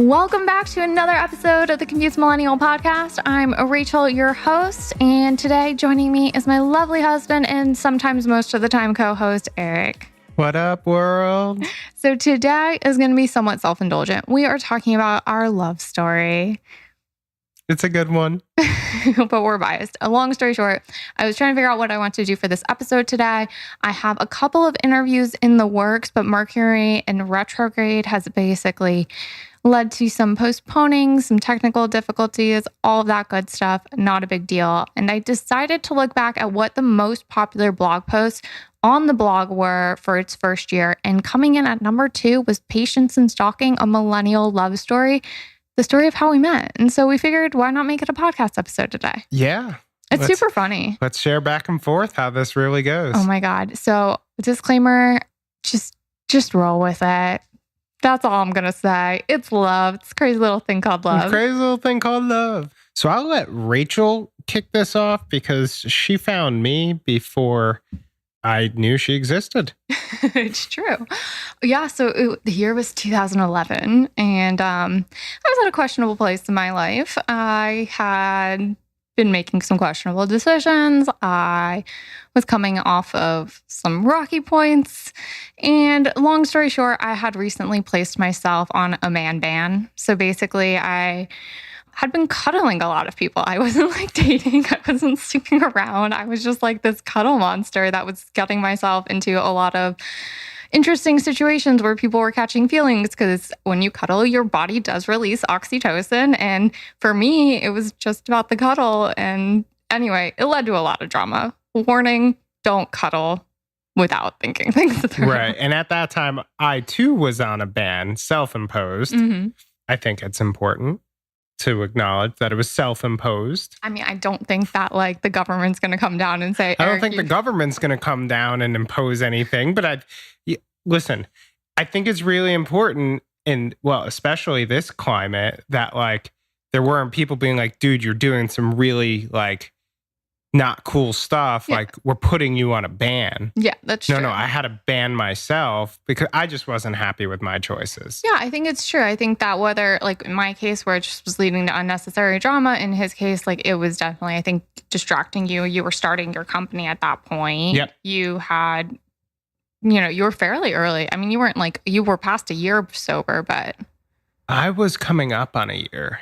Welcome back to another episode of the Confused Millennial Podcast. I'm Rachel, your host, and today joining me is my lovely husband and sometimes most of the time co-host, Eric. What up, world? So today is going to be somewhat self-indulgent. We are talking about our love story. It's a good one. But we're biased. A long story short, I was trying to figure out what I want to do for this episode today. I have a couple of interviews in the works, but Mercury in retrograde has basically led to some postponing, some technical difficulties, all of that good stuff. Not a big deal. And I decided to look back at what the most popular blog posts on the blog were for its first year. And coming in at number 2 was Patience and Stalking, a Millennial Love Story, the story of how we met. And so we figured, why not make it a podcast episode today? Yeah. It's super funny. Let's share back and forth how this really goes. Oh my God. So disclaimer, just roll with it. That's all I'm going to say. It's love. It's a crazy little thing called love. Crazy little thing called love. So I'll let Rachel kick this off because she found me before I knew she existed. It's true. Yeah. So the year was 2011 and I was at a questionable place in my life. I had been making some questionable decisions. I was coming off of some rocky points. And long story short, I had recently placed myself on a man ban. So basically, I had been cuddling a lot of people. I wasn't like dating. I wasn't sleeping around. I was just like this cuddle monster that was getting myself into a lot of interesting situations where people were catching feelings because when you cuddle, your body does release oxytocin. And for me, it was just about the cuddle. And anyway, it led to a lot of drama. Warning, don't cuddle without thinking things through. Right. And at that time, I too was on a ban, self-imposed. Mm-hmm. I think it's important to acknowledge that it was self-imposed. I mean, I don't think that like the government's going to come down and say, I don't think the government's going to come down and impose anything, but listen, I think it's really important especially this climate that like there weren't people being like, dude, you're doing some really like not cool stuff. Yeah. Like we're putting you on a ban. Yeah, that's true. No, I had to ban myself because I just wasn't happy with my choices. Yeah, I think it's true. I think that whether like in my case where it just was leading to unnecessary drama, in his case, like it was definitely, I think, distracting you. You were starting your company at that point. Yep. You had, you were fairly early. I mean, you weren't like, you were past a year sober, but. I was coming up on a year.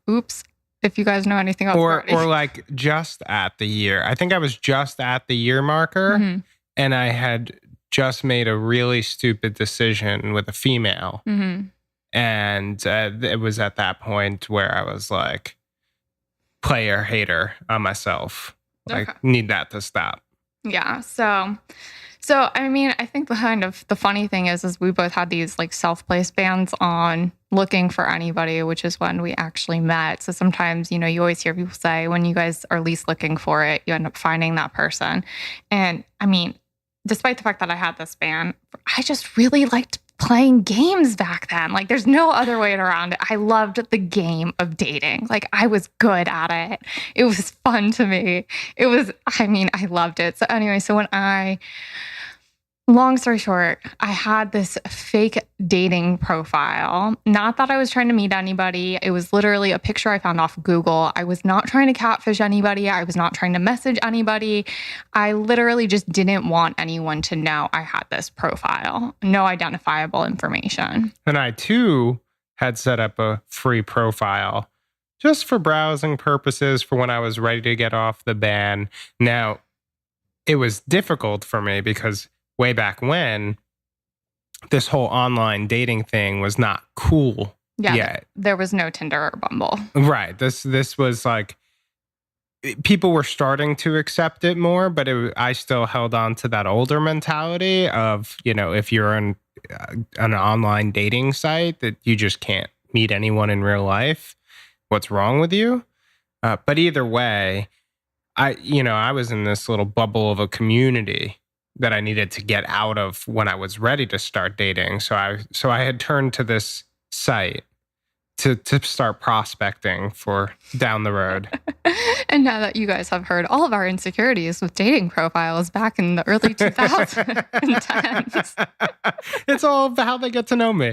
Oops. If you guys know anything else. Or like just at the year. I think I was just at the year marker. Mm-hmm. And I had just made a really stupid decision with a female. Mm-hmm. And it was at that point where I was like, player hater on myself. Okay. I need that to stop. Yeah. So, I mean, I think the funny thing is we both had these like self-placed bans on looking for anybody, which is when we actually met. So sometimes, you always hear people say when you guys are least looking for it, you end up finding that person. And I mean, despite the fact that I had this ban, I just really liked playing games back then. Like there's no other way around it. I loved the game of dating. Like I was good at it. It was fun to me. I loved it. So anyway, long story short, I had this fake dating profile. Not that I was trying to meet anybody. It was literally a picture I found off Google. I was not trying to catfish anybody. I was not trying to message anybody. I literally just didn't want anyone to know I had this profile. No identifiable information. And I too had set up a free profile just for browsing purposes for when I was ready to get off the ban. Now, it was difficult for me because way back when, this whole online dating thing was not cool yet. There was no Tinder or Bumble. Right. This was like, people were starting to accept it more, but I still held on to that older mentality of, if you're on an online dating site that you just can't meet anyone in real life, what's wrong with you? But either way, I was in this little bubble of a community that I needed to get out of when I was ready to start dating. So I had turned to this site to start prospecting for down the road. And now that you guys have heard all of our insecurities with dating profiles back in the early 2010s. It's all about how they get to know me.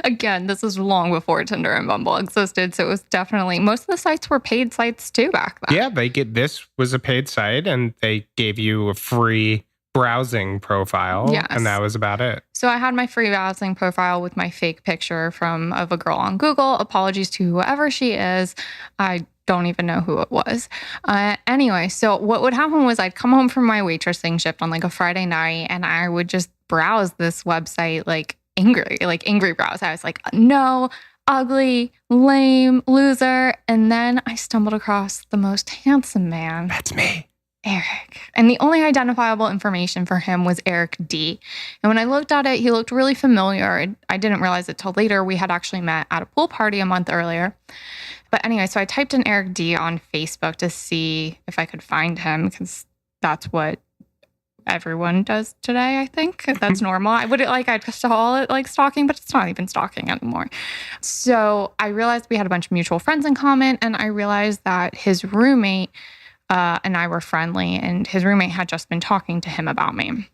Again, this was long before Tinder and Bumble existed, so it was definitely, most of the sites were paid sites too back then. Yeah, this was a paid site, and they gave you a free browsing profile, Yes. and that was about it. So I had my free browsing profile with my fake picture of a girl on Google. Apologies to whoever she is. I don't even know who it was. Anyway, so what would happen was I'd come home from my waitressing shift on like a Friday night, and I would just browse this website like angry browse. I was like, no, ugly, lame, loser. And then I stumbled across the most handsome man. That's me. Eric. And the only identifiable information for him was Eric D. And when I looked at it, he looked really familiar. I didn't realize it till later. We had actually met at a pool party a month earlier. But anyway, so I typed in Eric D on Facebook to see if I could find him, because that's what everyone does today, I think. That's normal. I'd call it like stalking, but it's not even stalking anymore. So I realized we had a bunch of mutual friends in common, and I realized that his roommate and I were friendly, and his roommate had just been talking to him about me.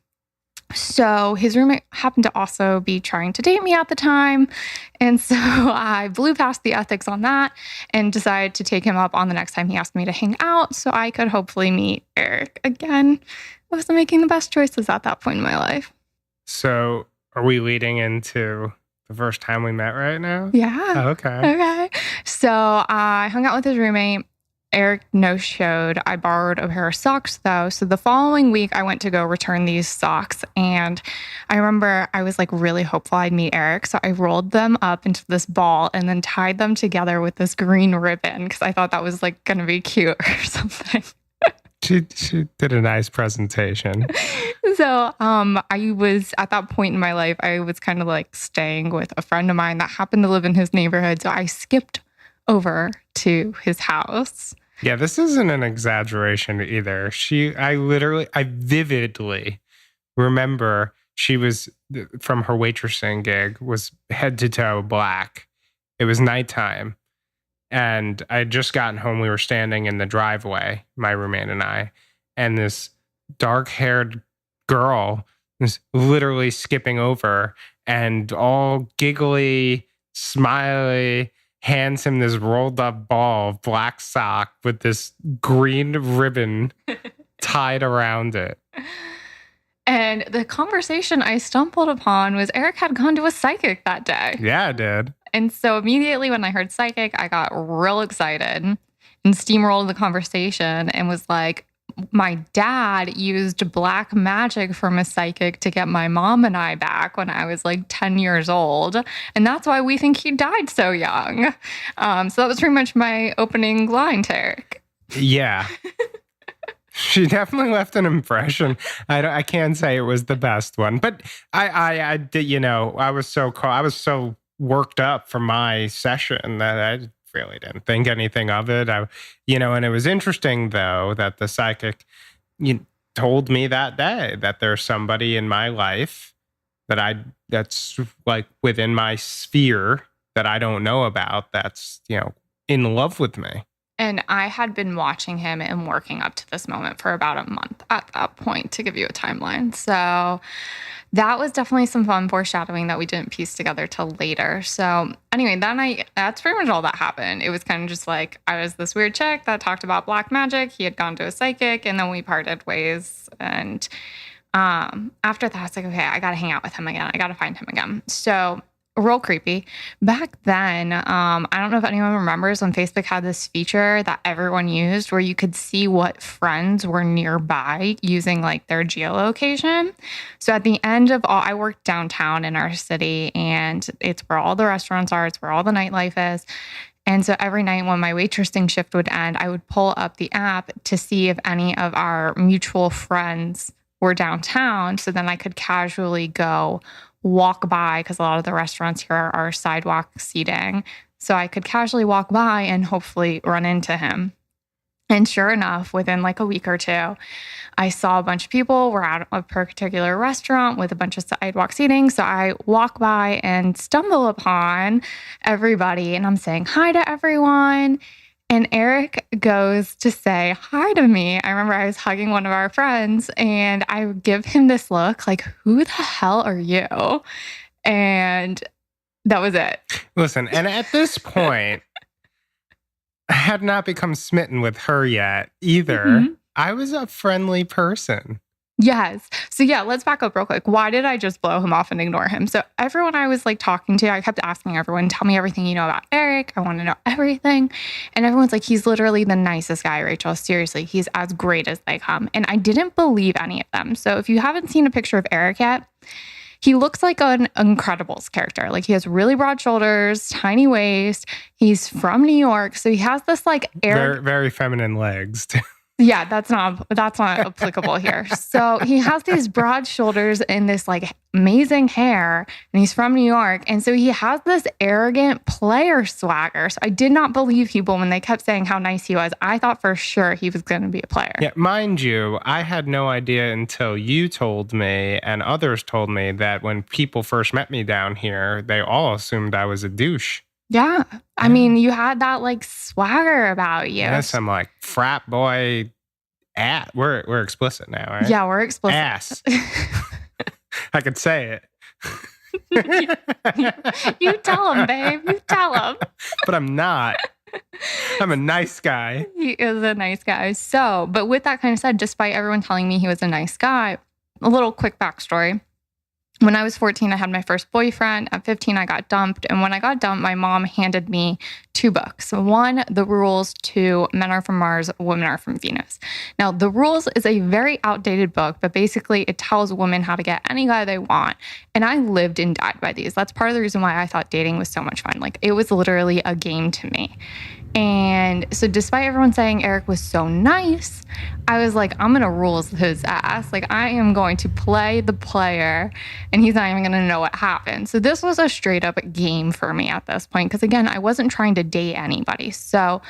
So his roommate happened to also be trying to date me at the time. And so I blew past the ethics on that and decided to take him up on the next time he asked me to hang out so I could hopefully meet Eric again. I wasn't making the best choices at that point in my life. So are we leading into the first time we met right now? Yeah. Oh, okay. So I hung out with his roommate. Eric no-showed. I borrowed a pair of socks, though. So the following week, I went to go return these socks. And I remember I was like really hopeful I'd meet Eric. So I rolled them up into this ball and then tied them together with this green ribbon because I thought that was like going to be cute or something. She did a nice presentation. So I was at that point in my life, I was kind of like staying with a friend of mine that happened to live in his neighborhood. So I skipped over to his house. Yeah, this isn't an exaggeration either. I vividly remember she was, from her waitressing gig, was head to toe black. It was nighttime. And I had just gotten home. We were standing in the driveway, my roommate and I, and this dark-haired girl was literally skipping over and all giggly, smiley, hands him this rolled up ball of black sock with this green ribbon tied around it. And the conversation I stumbled upon was Eric had gone to a psychic that day. Yeah, I did. And so immediately when I heard psychic, I got real excited and steamrolled the conversation and was like, my dad used black magic from a psychic to get my mom and I back when I was like 10 years old. And that's why we think he died so young. So that was pretty much my opening line to Eric. Yeah. She definitely left an impression. I can't say it was the best one, but I did, I was so worked up for my session that I really didn't think anything of it. And it was interesting though that the psychic told me that day that there's somebody in my life that's like within my sphere that I don't know about that's, in love with me. And I had been watching him and working up to this moment for about a month at that point, to give you a timeline. So that was definitely some fun foreshadowing that we didn't piece together till later. So anyway, that's pretty much all that happened. It was kind of just like, I was this weird chick that talked about black magic. He had gone to a psychic and then we parted ways. And after that, it's like, okay, I got to hang out with him again. I got to find him again. So real creepy. Back then, I don't know if anyone remembers when Facebook had this feature that everyone used where you could see what friends were nearby using like their geolocation. So at the end of I worked downtown in our city and it's where all the restaurants are. It's where all the nightlife is. And so every night when my waitressing shift would end, I would pull up the app to see if any of our mutual friends were downtown. So then I could casually go walk by, because a lot of the restaurants here are sidewalk seating. So I could casually walk by and hopefully run into him. And sure enough, within like a week or two, I saw a bunch of people were at a particular restaurant with a bunch of sidewalk seating. So I walk by and stumble upon everybody, and I'm saying hi to everyone. And Eric goes to say hi to me. I remember I was hugging one of our friends, and I give him this look like, who the hell are you? And that was it. Listen, and at this point, I had not become smitten with her yet either. Mhm. I was a friendly person. Yes. So yeah, let's back up real quick. Why did I just blow him off and ignore him? So everyone I was like talking to, I kept asking everyone, tell me everything you know about Eric. I want to know everything. And everyone's like, he's literally the nicest guy, Rachel. Seriously, he's as great as they come. And I didn't believe any of them. So if you haven't seen a picture of Eric yet, he looks like an Incredibles character. Like he has really broad shoulders, tiny waist. He's from New York. So he has this like Very, very feminine legs. Yeah, that's not applicable here. So he has these broad shoulders and this like amazing hair, and he's from New York. And so he has this arrogant player swagger. So I did not believe people when they kept saying how nice he was. I thought for sure he was going to be a player. Yeah, mind you, I had no idea until you told me and others told me that when people first met me down here, they all assumed I was a douche. Yeah. I mean, you had that like swagger about you. Yes, I'm like frat boy. We're explicit now, right? Yeah, we're explicit. Ass. I could say it. You tell him, babe. You tell him. But I'm not. I'm a nice guy. He is a nice guy. So, but with that kind of said, despite everyone telling me he was a nice guy, a little quick backstory. When I was 14, I had my first boyfriend. At 15, I got dumped. And when I got dumped, my mom handed me 2 books. One, The Rules, 2, Men Are From Mars, Women Are From Venus. Now, The Rules is a very outdated book, but basically it tells women how to get any guy they want. And I lived and died by these. That's part of the reason why I thought dating was so much fun. Like, it was literally a game to me. And so despite everyone saying Eric was so nice, I was like, I'm going to rules his ass. Like, I am going to play the player, and he's not even going to know what happened. So this was a straight up game for me at this point. Because again, I wasn't trying to date anybody. So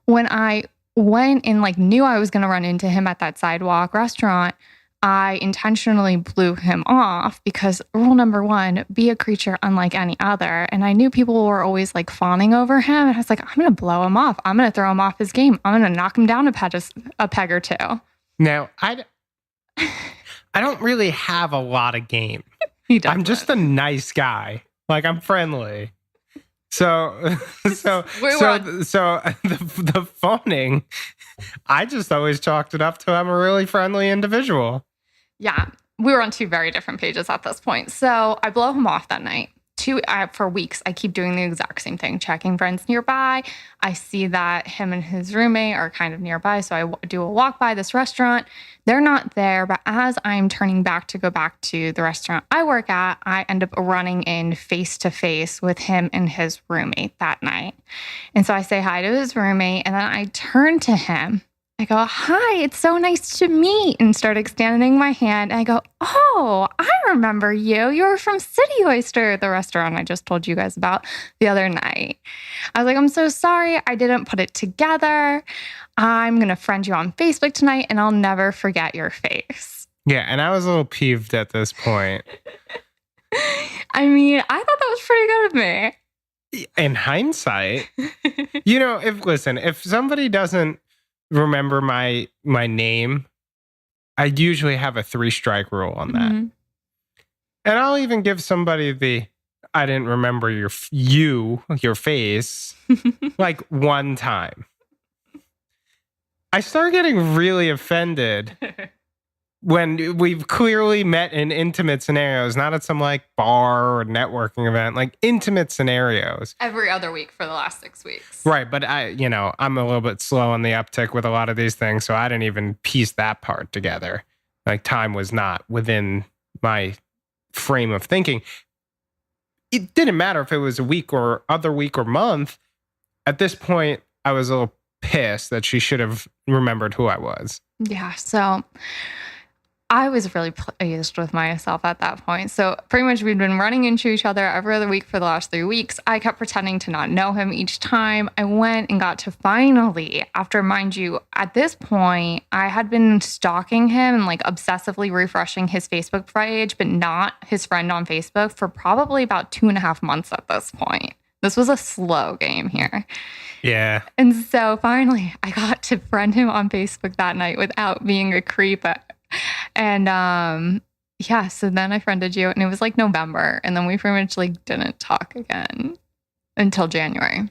when I went and like knew I was going to run into him at that sidewalk restaurant, I intentionally blew him off because rule number 1, be a creature unlike any other. And I knew people were always like fawning over him. And I was like, I'm going to blow him off. I'm going to throw him off his game. I'm going to knock him down a peg or 2. Now, I don't really have a lot of game. I'm just a nice guy. Like, I'm friendly. So the phoning, I just always chalked it up to I'm a really friendly individual. Yeah, we were on 2 very different pages at this point. So I blow him off that night. For weeks, I keep doing the exact same thing, checking friends nearby. I see that him and his roommate are kind of nearby, so I do a walk by this restaurant. They're not there, but as I'm turning back to go back to the restaurant I work at, I end up running in face to face with him and his roommate that night. And so I say hi to his roommate, and then I turn to him. I go, hi, it's so nice to meet, and start extending my hand. And I go, oh, I remember you. You were from City Oyster, the restaurant I just told you guys about the other night. I was like, I'm so sorry. I didn't put it together. I'm going to friend you on Facebook tonight, and I'll never forget your face. Yeah, and I was a little peeved at this point. I mean, I thought that was pretty good of me. In hindsight, if somebody doesn't remember my name, I usually have a 3-strike rule on that. Mm-hmm. And I'll even give somebody the I didn't remember your face like one time. I start getting really offended when we've clearly met in intimate scenarios, not at some like bar or networking event, like intimate scenarios. Every other week for the last 6 weeks. Right. But I'm a little bit slow on the uptick with a lot of these things. So I didn't even piece that part together. Like, time was not within my frame of thinking. It didn't matter if it was a week or other week or month. At this point, I was a little pissed that she should have remembered who I was. Yeah. So I was really pleased with myself at that point. So pretty much we'd been running into each other every other week for the last 3 weeks. I kept pretending to not know him each time. I went and got to finally, after, mind you, at this point, I had been stalking him and like obsessively refreshing his Facebook page, but not his friend on Facebook for probably about 2.5 months at this point. This was a slow game here. Yeah. And so finally, I got to friend him on Facebook that night without being a creep. And yeah, so then I friended you, and it was like November, and then we pretty much like didn't talk again until January.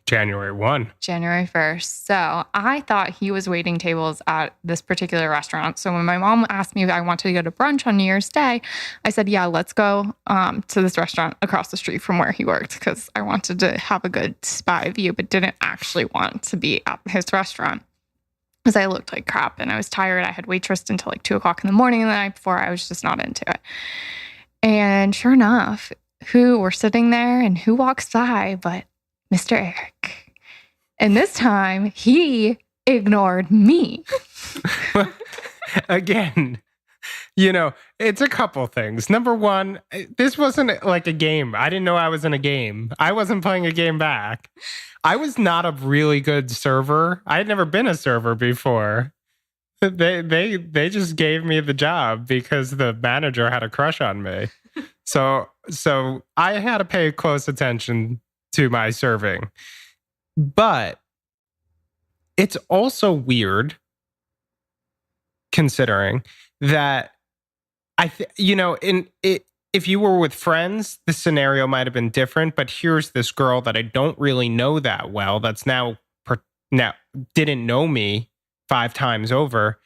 January 1. January 1st. So I thought he was waiting tables at this particular restaurant. So when my mom asked me if I wanted to go to brunch on New Year's Day, I said, yeah, let's go to this restaurant across the street from where he worked, because I wanted to have a good spy view, but didn't actually want to be at his restaurant because I looked like crap and I was tired. I had waitressed until like 2 o'clock in the morning the night before. I was just not into it. And sure enough, we're sitting there and who walks by but Mr. Eric. And this time he ignored me. Again, it's a couple things. Number one, this wasn't like a game. I didn't know I was in a game. I wasn't playing a game back. I was not a really good server. I had never been a server before. They just gave me the job because the manager had a crush on me. So I had to pay close attention to my serving. But it's also weird considering that if you were with friends, the scenario might have been different, but here's this girl that I don't really know that well that's now didn't know me 5 times over.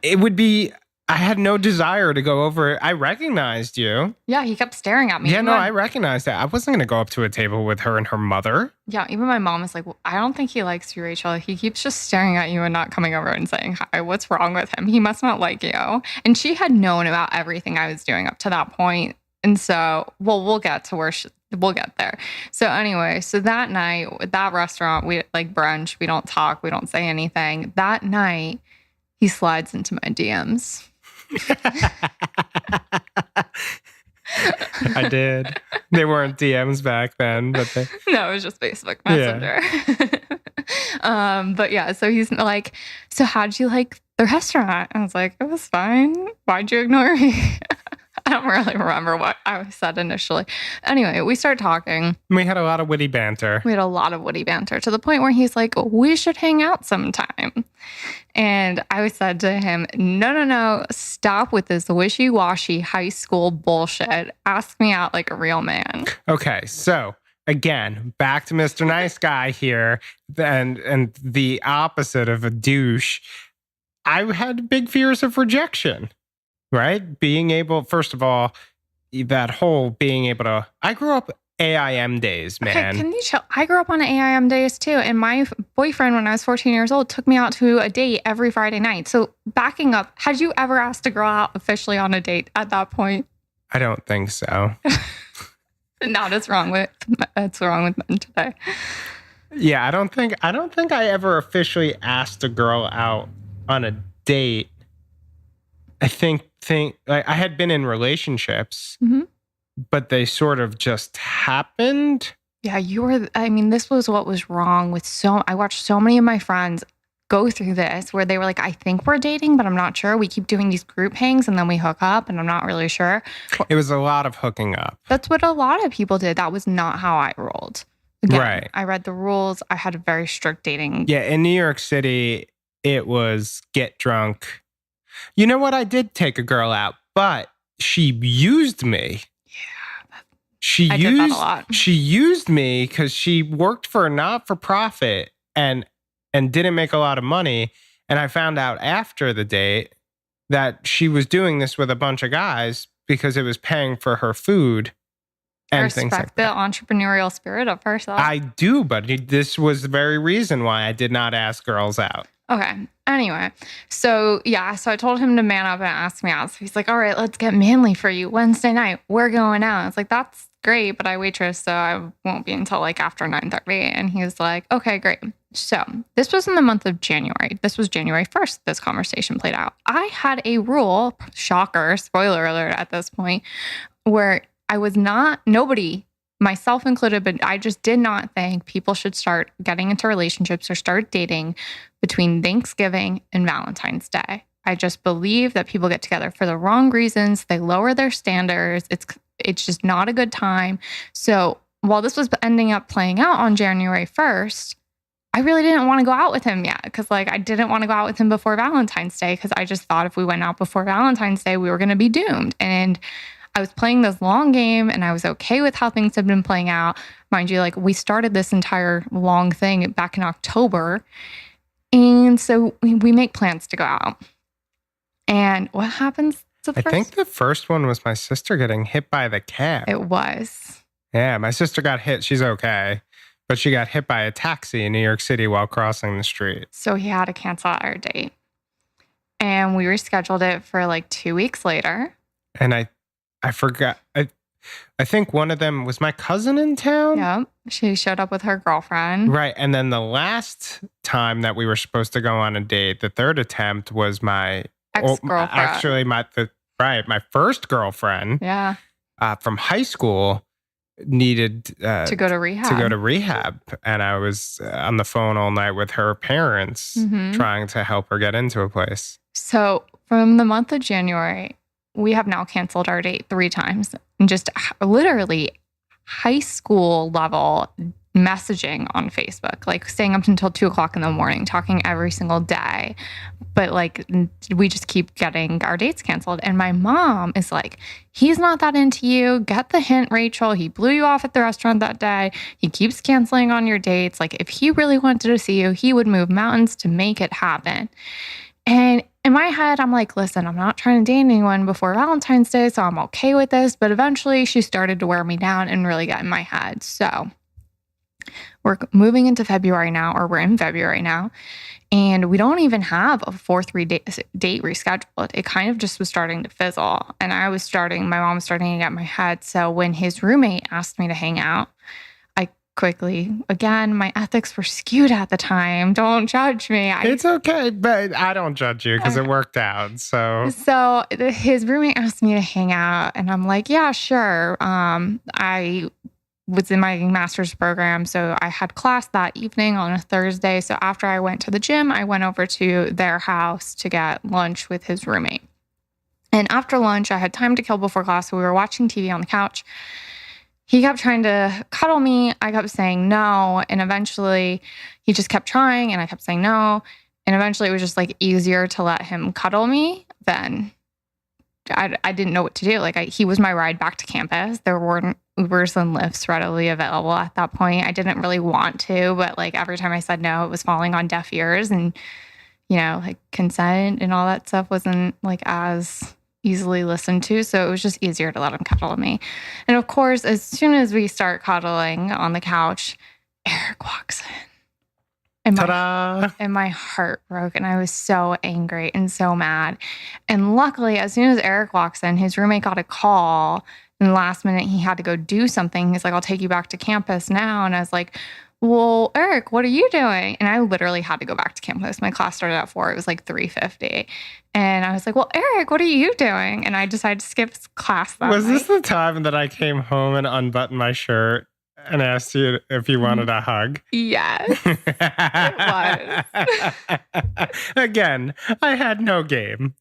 It would be, I had no desire to go over it. I recognized you. Yeah, he kept staring at me. Yeah, no, I recognized that. I wasn't going to go up to a table with her and her mother. Yeah, even my mom was like, well, I don't think he likes you, Rachel. He keeps just staring at you and not coming over and saying hi. What's wrong with him? He must not like you. And she had known about everything I was doing up to that point. And so, we'll get to where we'll get there. So anyway, so that night at that restaurant, we like brunch. We don't talk. We don't say anything. That night, he slides into my DMs. I did. They weren't DMs back then, but no, it was just Facebook Messenger. Yeah. But yeah, so he's like, so how'd you like the restaurant? I was like, it was fine. Why'd you ignore me? I don't really remember what I said initially. Anyway, we start talking. We had a lot of witty banter. To the point where he's like, we should hang out sometime. And I said to him, no, stop with this wishy-washy high school bullshit. Ask me out like a real man. Okay, so again, back to Mr. Nice Guy here, and the opposite of a douche. I had big fears of rejection. Right? Being able, first of all, that whole being able to, I grew up AIM days, man. Okay, can you chill? I grew up on AIM days too. And my boyfriend, when I was 14 years old, took me out to a date every Friday night. So backing up, had you ever asked a girl out officially on a date at that point? I don't think so. Not as wrong with, it's wrong with men today. Yeah, I don't think I ever officially asked a girl out on a date. I think like I had been in relationships, but they sort of just happened. Yeah, this was what was wrong with I watched so many of my friends go through this where they were like, I think we're dating, but I'm not sure. We keep doing these group hangs and then we hook up and I'm not really sure. It was a lot of hooking up. That's what a lot of people did. That was not how I rolled. Again, right. I read the rules. I had a very strict dating. Yeah, in New York City, it was get drunk. You know what? I did take a girl out, but she used me. Yeah. I did that a lot. She used me because she worked for a not-for-profit and didn't make a lot of money. And I found out after the date that she was doing this with a bunch of guys because it was paying for her food and things like that. I respect the entrepreneurial spirit of herself. I do, but this was the very reason why I did not ask girls out. Okay. Anyway, so I told him to man up and ask me out. So he's like, all right, let's get manly for you. Wednesday night, we're going out. It's like, that's great, but I waitress, so I won't be until like after 9:30. And he was like, okay, great. So this was in the month of January. This was January 1st. This conversation played out. I had a rule, shocker, spoiler alert at this point, where I was not, nobody, myself included, but I just did not think people should start getting into relationships or start dating between Thanksgiving and Valentine's Day. I just believe that people get together for the wrong reasons. They lower their standards. It's just not a good time. So while this was ending up playing out on January 1st, I really didn't want to go out with him yet because like I didn't want to go out with him before Valentine's Day because I just thought if we went out before Valentine's Day, we were going to be doomed. And I was playing this long game and I was okay with how things had been playing out. Mind you, like we started this entire long thing back in October. And so we make plans to go out. And what happens to the I first? think the first one was my sister getting hit by the cab. It was. Yeah, my sister got hit. She's okay. But she got hit by a taxi in New York City while crossing the street. So he had to cancel our date. And we rescheduled it for like 2 weeks later. And I forgot. I think one of them was my cousin in town. Yep. She showed up with her girlfriend. Right. And then the last time that we were supposed to go on a date, the third attempt was my ex-girlfriend. Actually, my first girlfriend. Yeah. From high school needed to go to rehab. And I was on the phone all night with her parents trying to help her get into a place. So from the month of January, we have now canceled our date 3 times. And just literally high school level messaging on Facebook, like staying up until 2:00 in the morning, talking every single day. But like, we just keep getting our dates canceled. And my mom is like, he's not that into you. Get the hint, Rachel. He blew you off at the restaurant that day. He keeps canceling on your dates. Like, if he really wanted to see you, he would move mountains to make it happen. And in my head, I'm like, listen, I'm not trying to date anyone before Valentine's Day, so I'm okay with this. But eventually she started to wear me down and really get in my head. So we're moving into February now, or we're in February now, and we don't even have a 4-3 date rescheduled. It kind of just was starting to fizzle. And my mom was starting to get in my head. So when his roommate asked me to hang out, I quickly, again, my ethics were skewed at the time. Don't judge me. It's okay, but I don't judge you because it worked out. So his roommate asked me to hang out, and I'm like, yeah, sure. I was in my master's program, so I had class that evening on a Thursday. So after I went to the gym, I went over to their house to get lunch with his roommate. And after lunch, I had time to kill before class, so we were watching TV on the couch. He kept trying to cuddle me. I kept saying no, and eventually he just kept trying, and I kept saying no. And eventually it was just like easier to let him cuddle me than I didn't know what to do. Like he was my ride back to campus. There weren't Ubers and Lyfts readily available at that point. I didn't really want to, but like every time I said no, it was falling on deaf ears, and like consent and all that stuff wasn't like as easily listened to. So it was just easier to let him cuddle me. And of course, as soon as we start cuddling on the couch, Eric walks in. And my heart broke, and I was so angry and so mad. And luckily, as soon as Eric walks in, his roommate got a call. And the last minute, he had to go do something. He's like, I'll take you back to campus now. And I was like, well, Eric, what are you doing? And I literally had to go back to campus. My class started at 4. It was like 3:50. And I was like, well, Eric, what are you doing? And I decided to skip class that Was night. this the time that I came home and unbuttoned my shirt and asked you if you wanted a hug? Yes, it was. Again, I had no game.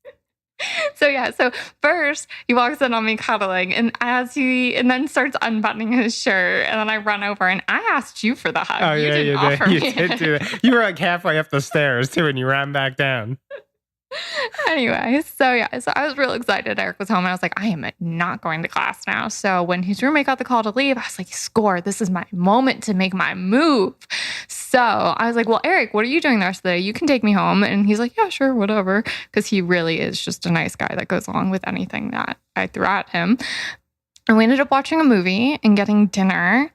So first he walks in on me cuddling, and then starts unbuttoning his shirt, and then I run over and I asked you for the hug. Oh, You yeah, didn't you offer did. me You did do that. You were like halfway up the stairs too, and you ran back down. Anyway, so I was real excited. Eric was home, and I was like, I am not going to class now. So when his roommate got the call to leave, I was like, score, this is my moment to make my move. So I was like, well, Eric, what are you doing the rest of the day? You can take me home. And he's like, yeah, sure, whatever. Because he really is just a nice guy that goes along with anything that I throw at him. And we ended up watching a movie and getting dinner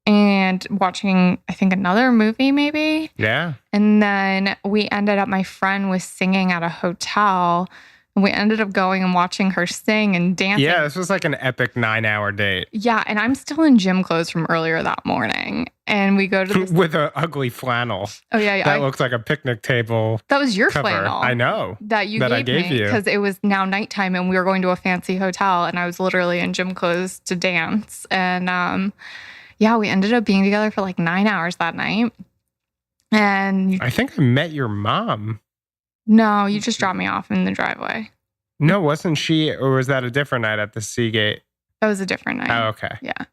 and watching, I think, another movie maybe. Yeah. And then we ended up, my friend was singing at a hotel And we ended up going and watching her sing and dancing. Yeah, this was like an epic 9-hour date. Yeah, and I'm still in gym clothes from earlier that morning. And we go to this with an ugly flannel. Oh yeah, that looks like a picnic table. That was your cover. flannel. I know that I gave me you because it was now nighttime and we were going to a fancy hotel and I was literally in gym clothes to dance. And yeah, we ended up being together for like 9 hours that night. And I think I met your mom. No, you just dropped me off in the driveway. No, wasn't she? Or was that a different night at the Seagate? That was a different night. Oh, okay. Yeah.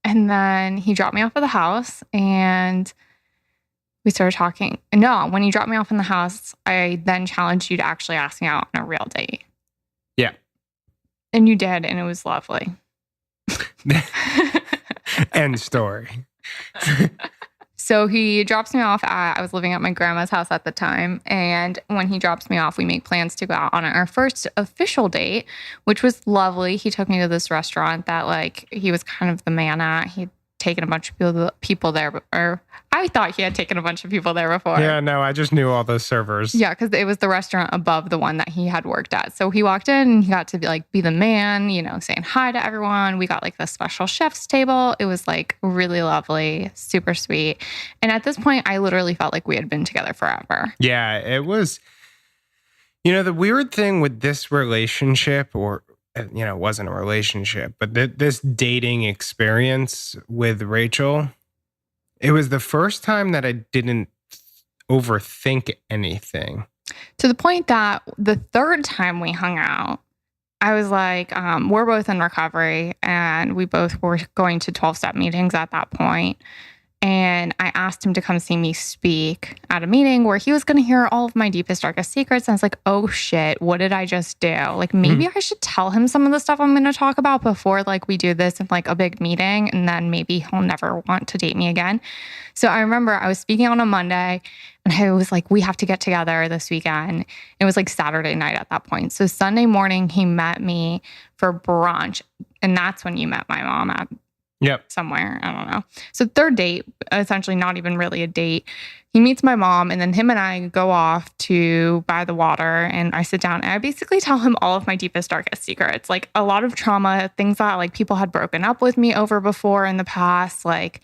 And then he dropped me off at the house and we started talking. No, when he dropped me off in the house, I then challenged you to actually ask me out on a real date. Yeah. And you did, and it was lovely. End story. So he drops me off I was living at my grandma's house at the time. And when he drops me off, we make plans to go out on our first official date, which was lovely. He took me to this restaurant that like he was kind of the man at. He'd taken a bunch of people there, or I thought he had taken a bunch of people there before. Yeah, no, I just knew all those servers. Yeah, because it was the restaurant above the one that he had worked at. So he walked in and he got to be the man, saying hi to everyone. We got like the special chef's table. It was like really lovely, super sweet. And at this point, I literally felt like we had been together forever. Yeah, it was, the weird thing with this relationship, or it wasn't a relationship, but this dating experience with Rachel, it was the first time that I didn't overthink anything. To the point that the third time we hung out, I was like, we're both in recovery and we both were going to 12-step meetings at that point. And I asked him to come see me speak at a meeting where he was going to hear all of my deepest, darkest secrets. And I was like, oh shit, what did I just do? Like, maybe I should tell him some of the stuff I'm going to talk about before like we do this in like a big meeting. And then maybe he'll never want to date me again. So I remember I was speaking on a Monday and I was like, we have to get together this weekend. It was like Saturday night at that point. So Sunday morning, he met me for brunch. And that's when you met my mom at somewhere. I don't know. So third date, essentially not even really a date. He meets my mom and then him and I go off to by the water and I sit down and I basically tell him all of my deepest, darkest secrets. Like a lot of trauma, things that like people had broken up with me over before in the past. Like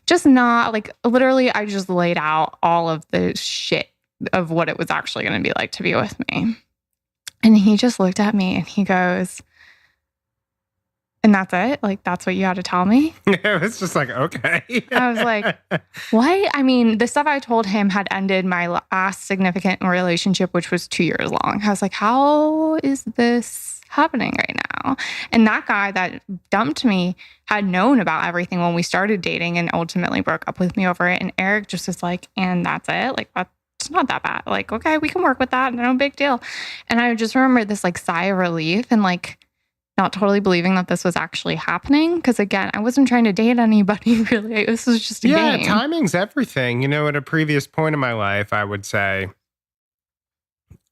just not like literally I just laid out all of the shit of what it was actually going to be like to be with me. And he just looked at me and he goes, and that's it? Like, that's what you had to tell me? It's just like, okay. I was like, what? I mean, the stuff I told him had ended my last significant relationship, which was 2 years long. I was like, how is this happening right now? And that guy that dumped me had known about everything when we started dating and ultimately broke up with me over it. And Eric just was like, and that's it? Like, it's not that bad. Like, okay, we can work with that. No big deal. And I just remember this like sigh of relief and like, not totally believing that this was actually happening. Because again, I wasn't trying to date anybody really. This was just a game. Yeah, timing's everything. At a previous point in my life, I would say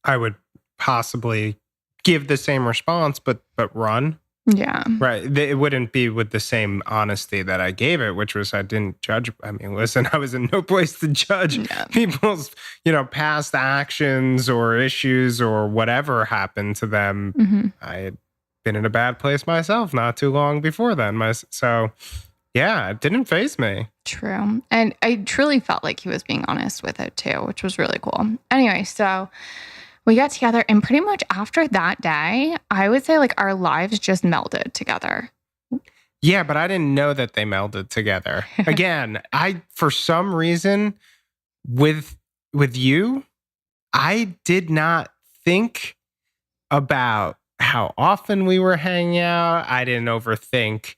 I would possibly give the same response, but run. Yeah. Right. It wouldn't be with the same honesty that I gave it, which was I didn't judge. I mean, listen, I was in no place to judge people's, past actions or issues or whatever happened to them. Mm-hmm. I had been in a bad place myself not too long before then. So, yeah, it didn't faze me. True. And I truly felt like he was being honest with it too, which was really cool. Anyway, so we got together and pretty much after that day, I would say like our lives just melded together. Yeah, but I didn't know that they melded together. Again, for some reason with you, I did not think about how often we were hanging out. I didn't overthink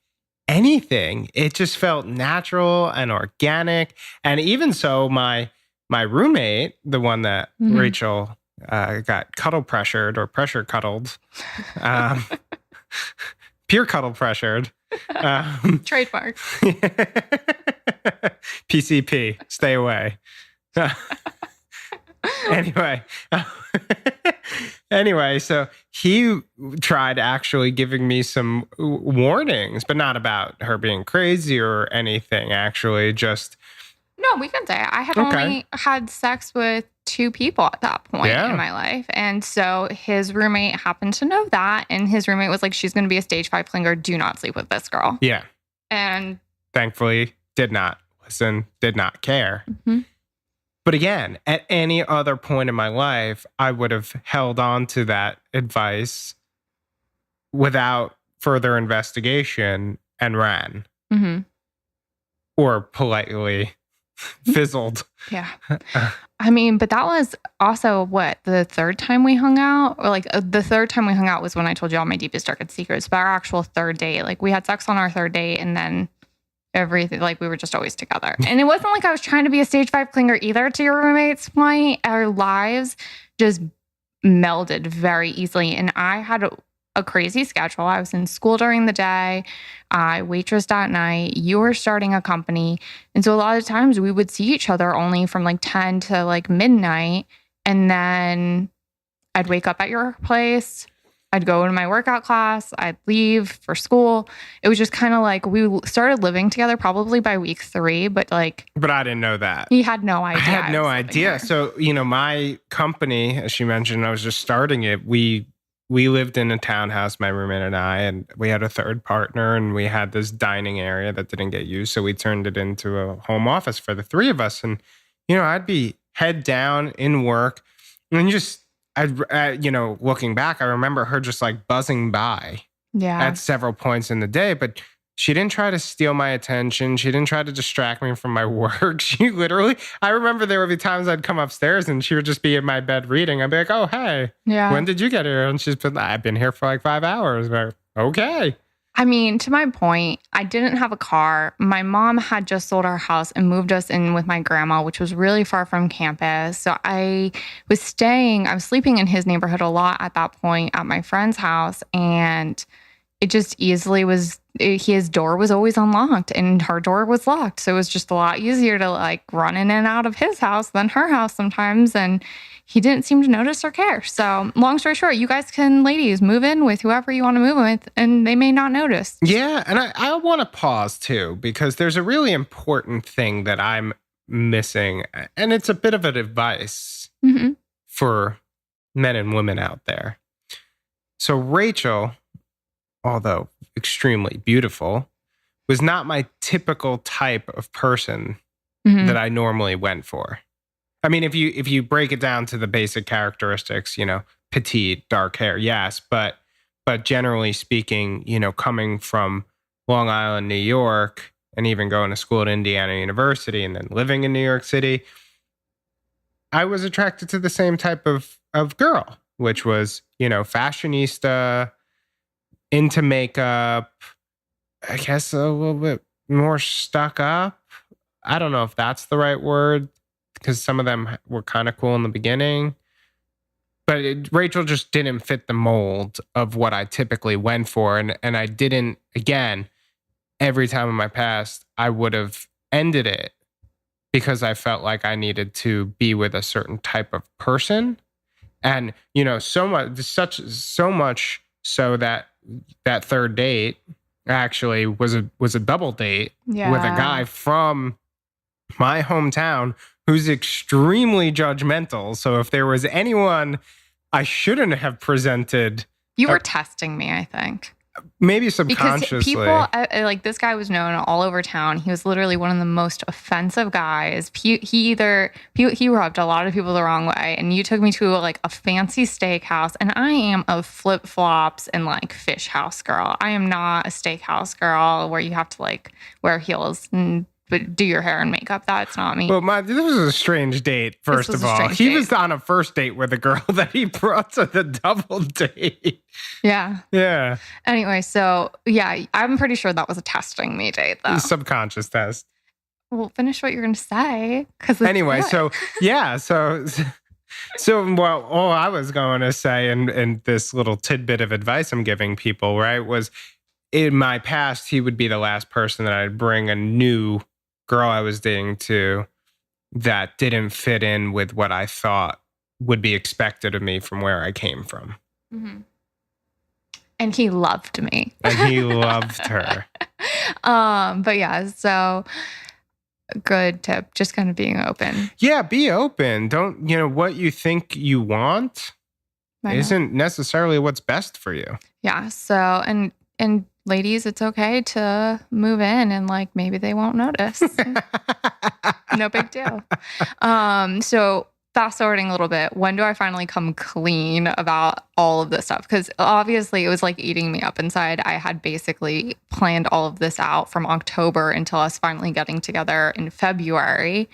anything. It just felt natural and organic. And even so, my roommate, the one that Rachel got cuddle pressured or pressure cuddled, peer cuddle pressured. Trademark. PCP, stay away. Anyway, so he tried actually giving me some warnings, but not about her being crazy or anything, actually. Just no, we can say I had only had sex with 2 people at that point in my life. And so his roommate happened to know that. And his roommate was like, she's going to be a stage 5 clinger. Do not sleep with this girl. Yeah. And thankfully did not listen, did not care. Mm-hmm. But again, at any other point in my life, I would have held on to that advice without further investigation and ran. Mm-hmm. Or politely fizzled. Yeah. I mean, but that was also what, the 3rd time we hung out? Or like the 3rd time we hung out was when I told you all my deepest, darkest secrets. But our actual 3rd date, like we had sex on our 3rd date and then everything, like we were just always together. And it wasn't like I was trying to be a stage 5 clinger either, to your roommate's point. Our lives just melded very easily. And I had a crazy schedule. I was in school during the day. I waitressed at night. You were starting a company. And so a lot of times we would see each other only from like 10 to like midnight. And then I'd wake up at your place. I'd go to my workout class. I'd leave for school. It was just kind of like we started living together probably by week 3, but like. But I didn't know that. He had no idea. I had no idea. So, my company, as she mentioned, I was just starting it. We lived in a townhouse, my roommate and I, and we had a 3rd partner, and we had this dining area that didn't get used. So we turned it into a home office for the 3 of us. And, I'd be head down in work and just, looking back, I remember her just like buzzing by at several points in the day, but she didn't try to steal my attention. She didn't try to distract me from my work. She literally, I remember there would be times I'd come upstairs and she would just be in my bed reading. I'd be like, oh, hey, when did you get here? And she's been, I've been here for like 5 hours. Like, okay. I mean, to my point, I didn't have a car. My mom had just sold our house and moved us in with my grandma, which was really far from campus. So I was sleeping in his neighborhood a lot at that point at my friend's house. And it just easily was, his door was always unlocked and her door was locked. So it was just a lot easier to like run in and out of his house than her house sometimes. And he didn't seem to notice or care. So long story short, you guys can, ladies, move in with whoever you want to move with and they may not notice. Yeah. And I want to pause too, because there's a really important thing that I'm missing. And it's a bit of an advice for men and women out there. So Rachel, although extremely beautiful, was not my typical type of person that I normally went for. I mean, if you break it down to the basic characteristics, petite, dark hair, yes, but generally speaking, coming from Long Island, New York, and even going to school at Indiana University and then living in New York City, I was attracted to the same type of girl, which was, fashionista, into makeup, I guess a little bit more stuck up. I don't know if that's the right word, because some of them were kind of cool in the beginning. But Rachel just didn't fit the mold of what I typically went for. And I didn't, again, every time in my past, I would have ended it because I felt like I needed to be with a certain type of person. And, so much so that 3rd date actually was a double date with a guy from my hometown who's extremely judgmental. So if there was anyone I shouldn't have presented, you were testing me, I think. Maybe subconsciously. Because people, like this guy was known all over town. He was literally one of the most offensive guys. He rubbed a lot of people the wrong way. And you took me to a fancy steakhouse. And I am a flip-flops and like fish house girl. I am not a steakhouse girl where you have to wear heels and do your hair and makeup. That's not me. Well, this was a strange date, first of all. He was on a first date with a girl that he brought to the double date. Yeah. Yeah. Anyway, so yeah, I'm pretty sure that was a testing me date, though. Subconscious test. Well, finish what you're going to say. Anyway, so yeah, so well, all I was going to say, and this little tidbit of advice I'm giving people, right, was in my past, he would be the last person that I'd bring a new girl I was dating to that didn't fit in with what I thought would be expected of me from where I came from. Mm-hmm. And he loved me. And he loved her. But yeah, so good tip. Just kind of being open. Yeah, be open. Don't, what you think you want I know. isn't necessarily what's best for you. Yeah. So, and ladies, it's okay to move in and like maybe they won't notice. No big deal. So fast forwarding a little bit, when do I finally come clean about all of this stuff? Because obviously it was like eating me up inside. I had basically planned all of this out from October until us finally getting together in February.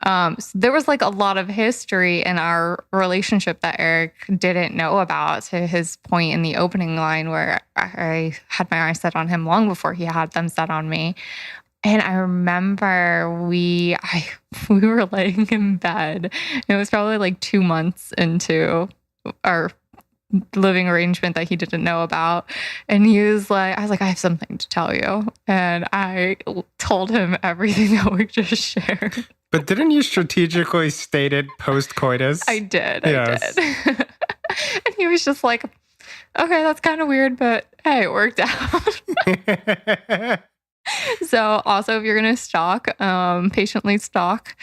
So there was like a lot of history in our relationship that Eric didn't know about, to his point in the opening line where I had my eyes set on him long before he had them set on me. And I remember we were laying in bed. It was probably like 2 months into our living arrangement that he didn't know about. And I was like, I have something to tell you. And I told him everything that we just shared. But didn't you strategically state it post-coitus? I did. Yes. I did. And he was just like, okay, that's kind of weird, but hey, it worked out. So also, if you're going to patiently stalk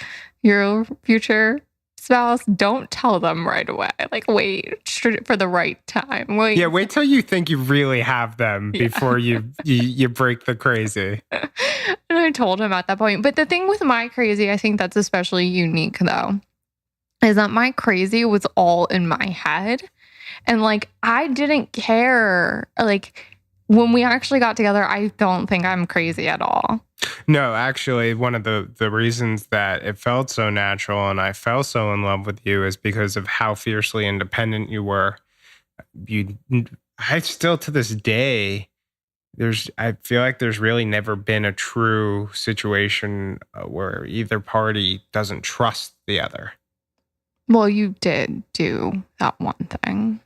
your future spouse, don't tell them right away. Like, wait for the right time. Wait till you think you really have them before you break the crazy. And I told him at that point. But the thing with my crazy, I think that's especially unique though, is that my crazy was all in my head. And like, I didn't care. Like, when we actually got together, I don't think I'm crazy at all. No, actually, one of the reasons that it felt so natural and I fell so in love with you is because of how fiercely independent you were. I still to this day, I feel like there's really never been a true situation where either party doesn't trust the other. Well, you did do that one thing.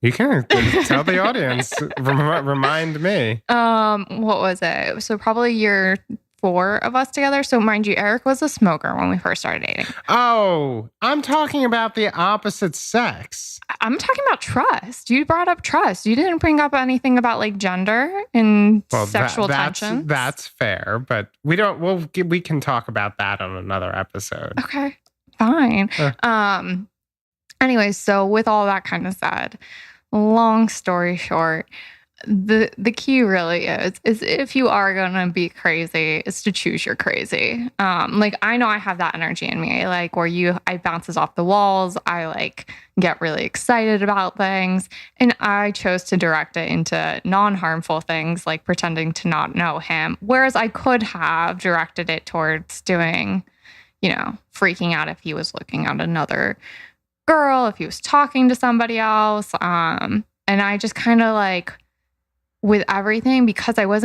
You can tell the audience. Remind me. What was it? So probably year 4 of us together. So mind you, Eric was a smoker when we first started dating. Oh, I'm talking about the opposite sex. I'm talking about trust. You brought up trust. You didn't bring up anything about like gender and sexual tension. That's fair, but we can talk about that on another episode. Okay, fine. Anyway, so with all that kind of said, long story short, the key really is if you are gonna be crazy, is to choose your crazy. Like I know I have that energy in me, like where I bounces off the walls. I like get really excited about things, and I chose to direct it into non-harmful things like pretending to not know him. Whereas I could have directed it towards doing, freaking out if he was looking at another girl, if he was talking to somebody else. And I just kind of like, with everything, because I was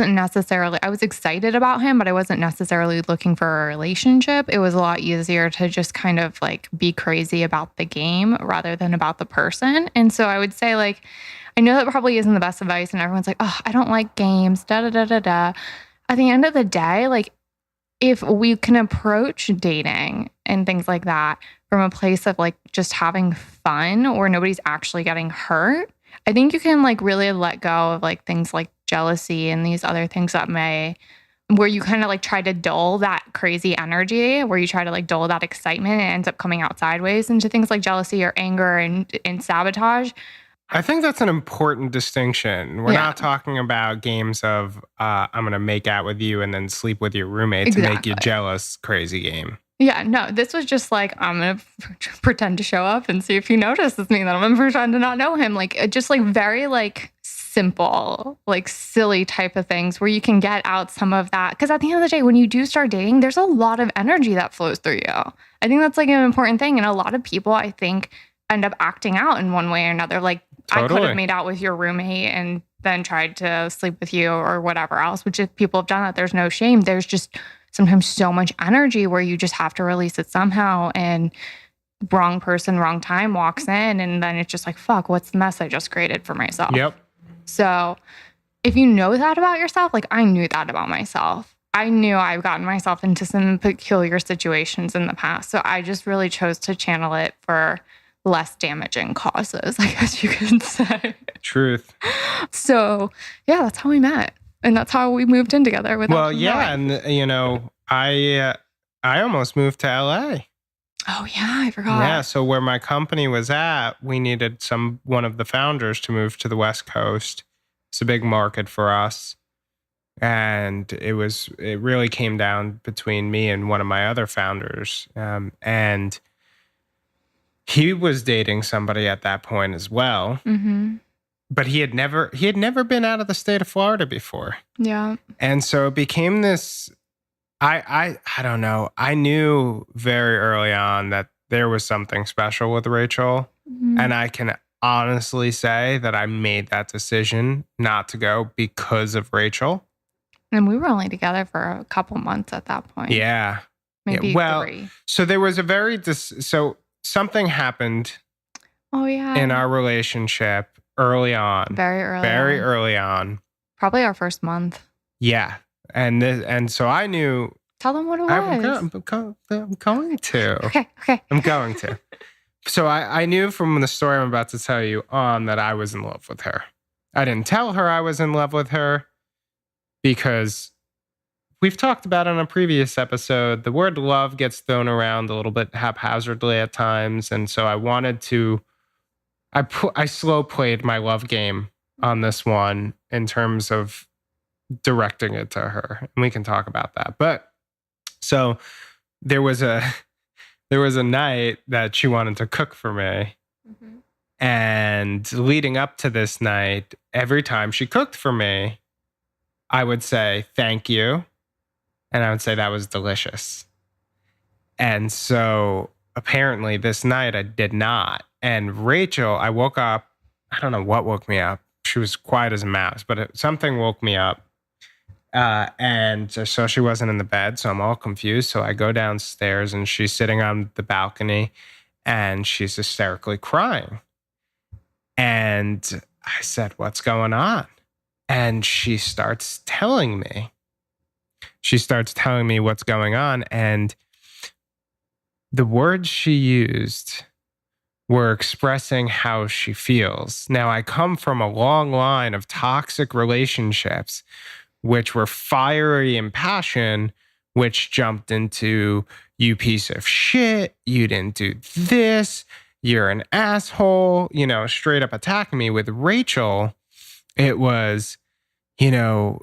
excited about him, but I wasn't necessarily looking for a relationship. It was a lot easier to just kind of like be crazy about the game rather than about the person. And so I would say like, I know that probably isn't the best advice and everyone's like, oh, I don't like games, da da da da da. At the end of the day, like if we can approach dating and things like that from a place of like just having fun where nobody's actually getting hurt, I think you can like really let go of like things like jealousy and these other things where you kind of like try to dull that crazy energy, where you try to like dull that excitement, and it ends up coming out sideways into things like jealousy or anger and sabotage. I think that's an important distinction. We're not talking about games of I'm going to make out with you and then sleep with your roommate to make you jealous crazy game. Yeah, no, this was just like, I'm going to pretend to show up and see if he notices me. Then I'm going to pretend to not know him. Like, just like very like simple, like silly type of things where you can get out some of that. Because at the end of the day, when you do start dating, there's a lot of energy that flows through you. I think that's like an important thing. And a lot of people, I think, end up acting out in one way or another. Like, totally. I could have made out with your roommate and then tried to sleep with you or whatever else, which if people have done that, there's no shame. There's just sometimes so much energy where you just have to release it somehow, and wrong person, wrong time walks in, and then it's just like, fuck, what's the mess I just created for myself? Yep. So if you know that about yourself, like I knew that about myself. I knew I've gotten myself into some peculiar situations in the past. So I just really chose to channel it for less damaging causes, I guess you could say. Truth. So yeah, that's how we met. And that's how we moved in together. And I almost moved to LA. Oh yeah, I Yeah, forgot. so where my company was at, we needed one of the founders to move to the West Coast. It's a big market for us. And it really came down between me and one of my other founders. And he was dating somebody at that point as well. Mm-hmm. But he had never been out of the state of Florida before. Yeah. And so it became this. I don't know. I knew very early on that there was something special with Rachel. Mm-hmm. And I can honestly say that I made that decision not to go because of Rachel. And we were only together for a couple months at that point. Yeah. Maybe Yeah. Well, 3. so there was so something happened Oh yeah. in our relationship early on. Very early. Very on. early on. Probably our first month. Yeah. And so I knew. Tell them what it was. I'm going to. Okay. I'm going to. So I knew from the story I'm about to tell you on that I was in love with her. I didn't tell her I was in love with her because we've talked about on a previous episode, the word love gets thrown around a little bit haphazardly at times. And so I wanted to, I slow played my love game on this one in terms of directing it to her. And we can talk about that. But so there was a night that she wanted to cook for me. Mm-hmm. And leading up to this night, every time she cooked for me, I would say, thank you. And I would say that was delicious. And so apparently this night I did not. And Rachel, I woke up, I don't know what woke me up. She was quiet as a mouse, but something woke me up. And so she wasn't in the bed. So I'm all confused. So I go downstairs and she's sitting on the balcony and she's hysterically crying. And I said, what's going on? And she starts telling me what's going on. And the words she used were expressing how she feels. Now, I come from a long line of toxic relationships, which were fiery in passion, which jumped into, you piece of shit, you didn't do this, you're an asshole, straight up attacking me. With Rachel, it was, you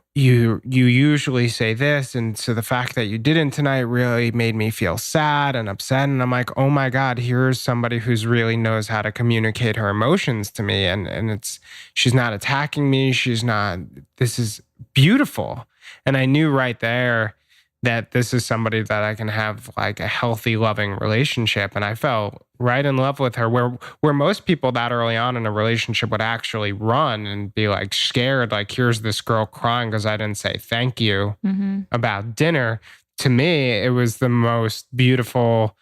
usually say this. And so the fact that you didn't tonight really made me feel sad and upset. And I'm like, oh my God, here's somebody who's really knows how to communicate her emotions to me. And she's not attacking me. This is beautiful. And I knew right there that this is somebody that I can have like a healthy, loving relationship. And I fell right in love with her, where most people that early on in a relationship would actually run and be like scared, like, here's this girl crying because I didn't say thank you about dinner. To me, it was the most beautiful,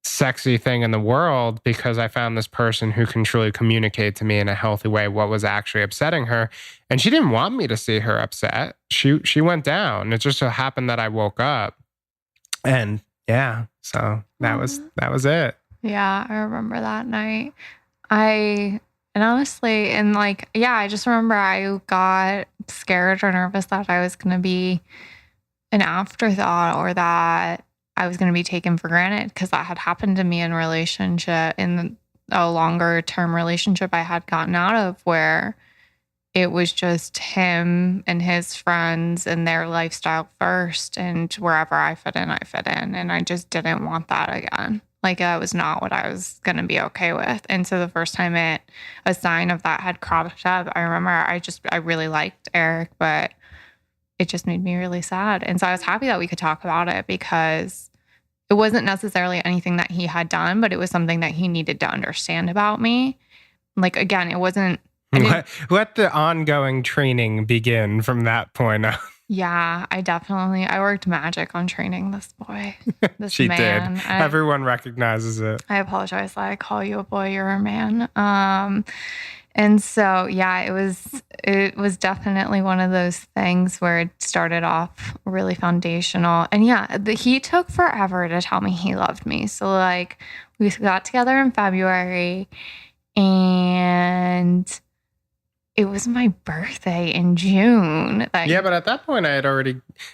sexy thing in the world because I found this person who can truly communicate to me in a healthy way what was actually upsetting her. And she didn't want me to see her upset. She went down. It just so happened that I woke up. And yeah, so that was it. Yeah, I remember that night. I just remember I got scared or nervous that I was going to be an afterthought or that I was going to be taken for granted because that had happened to me in a longer term relationship I had gotten out of, where it was just him and his friends and their lifestyle first, and wherever I fit in, I fit in. And I just didn't want that again. Like, that was not what I was going to be okay with. And so the first time a sign of that had cropped up, I remember I really liked Eric, but it just made me really sad. And so I was happy that we could talk about it because it wasn't necessarily anything that he had done, but it was something that he needed to understand about me. Like, again, it wasn't. Let the ongoing training begin from that point on. Yeah, I worked magic on training this boy. This She man. did. Everyone recognizes it. I apologize that I call you a boy, you're a man. And so, yeah, it was definitely one of those things where it started off really foundational. And yeah, he took forever to tell me he loved me. So like, we got together in February and it was my birthday in June. Yeah, but at that point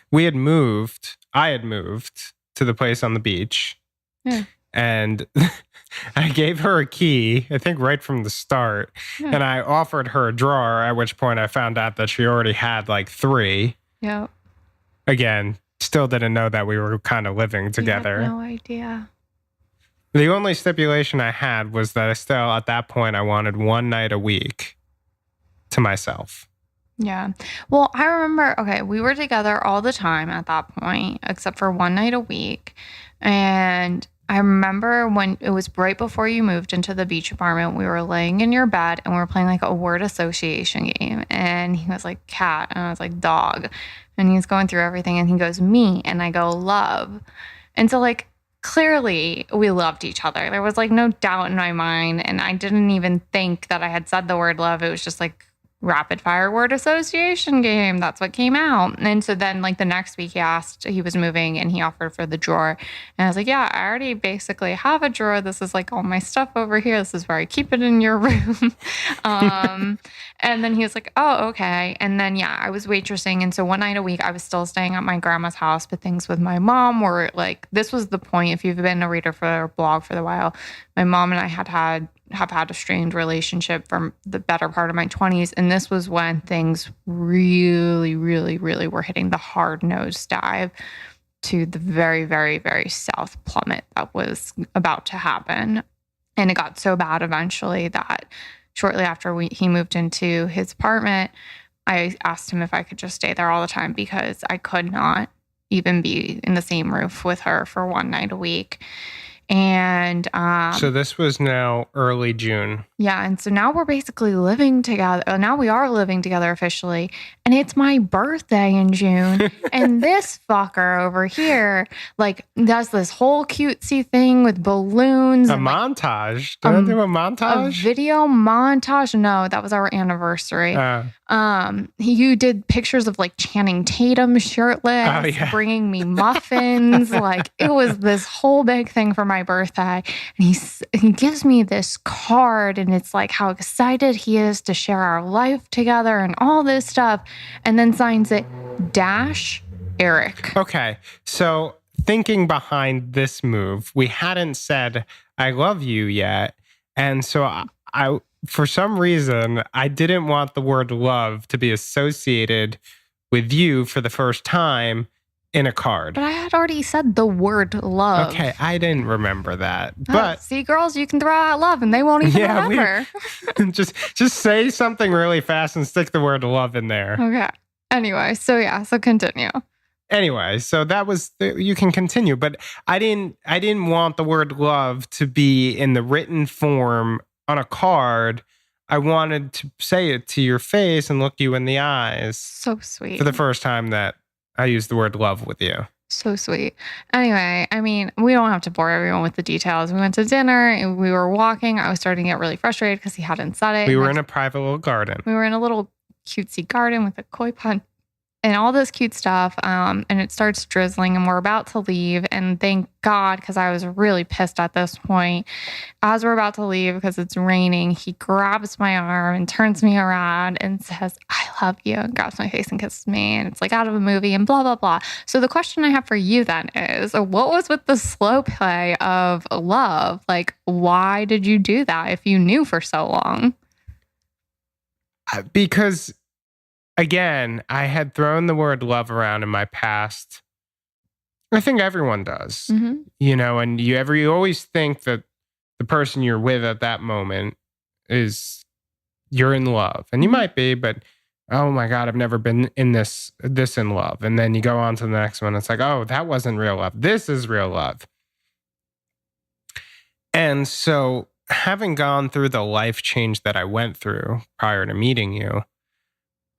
we had moved. I had moved to the place on the beach. Yeah. And I gave her a key, I think right from the start. Yeah. And I offered her a drawer, at which point I found out that she already had like 3. Yeah. Again, still didn't know that we were kind of living together. You had no idea. The only stipulation I had was that I still, at that point, I wanted 1 night a week to myself. Yeah. Well, I remember, okay, we were together all the time at that point, except for 1 night a week. And I remember when it was right before you moved into the beach apartment, we were laying in your bed and we were playing like a word association game. And he was like cat and I was like dog. And he's going through everything and he goes me and I go love. And so like clearly we loved each other. There was like no doubt in my mind. And I didn't even think that I had said the word love. It was just like rapid fire word association game. That's what came out. And so then like the next week he was moving and he offered for the drawer. And I was like, yeah, I already basically have a drawer. This is like all my stuff over here. This is where I keep it in your room. And then he was like, oh, okay. And then, yeah, I was waitressing. And so 1 night a week, I was still staying at my grandma's house, but things with my mom were like, this was the point. If you've been a reader for our blog for a while, my mom and I have had a strained relationship from the better part of my 20s. And this was when things really, really, really were hitting the hard nosedive to the very, very, very south plummet that was about to happen. And it got so bad eventually that shortly after he moved into his apartment, I asked him if I could just stay there all the time because I could not even be in the same roof with her for 1 night a week. And so this was now early June. Yeah. And so now we're basically living together. Now we are living together officially. And it's my birthday in June. And this fucker over here, like, does this whole cutesy thing with balloons. A and, montage. Did I do a montage? A video montage. No, that was our anniversary. You did pictures of like Channing Tatum shirtless, bringing me muffins. Like it was this whole big thing for my birthday. And he gives me this card and it's like how excited he is to share our life together and all this stuff. And then signs it Dash Eric. Okay. So thinking behind this move, we hadn't said I love you yet. And so I for some reason, I didn't want the word love to be associated with you for the first time in a card. But I had already said the word love. Okay, I didn't remember that. But see, girls, you can throw out love and they won't even remember. just say something really fast and stick the word love in there. Okay. Anyway, so continue. Anyway, so that was you can continue, but I didn't want the word love to be in the written form on a card. I wanted to say it to your face and look you in the eyes. So sweet. For the first time that I used the word love with you. So sweet. Anyway, I mean, we don't have to bore everyone with the details. We went to dinner and we were walking. I was starting to get really frustrated because he hadn't said it. We were in a private little garden. We were in a little cutesy garden with a koi pond and all this cute stuff. And it starts drizzling and we're about to leave. And thank God, because I was really pissed at this point. As we're about to leave because it's raining, he grabs my arm and turns me around and says, I love you, and grabs my face and kisses me. And it's like out of a movie and blah, blah, blah. So the question I have for you then is, what was with the slow play of love? Like, why did you do that if you knew for so long? Because again, I had thrown the word love around in my past. I think everyone does, you know, and you always think that the person you're with at that moment you're in love, and you might be, but oh my God, I've never been in this in love. And then you go on to the next one. It's like, oh, that wasn't real love. This is real love. And so having gone through the life change that I went through prior to meeting you,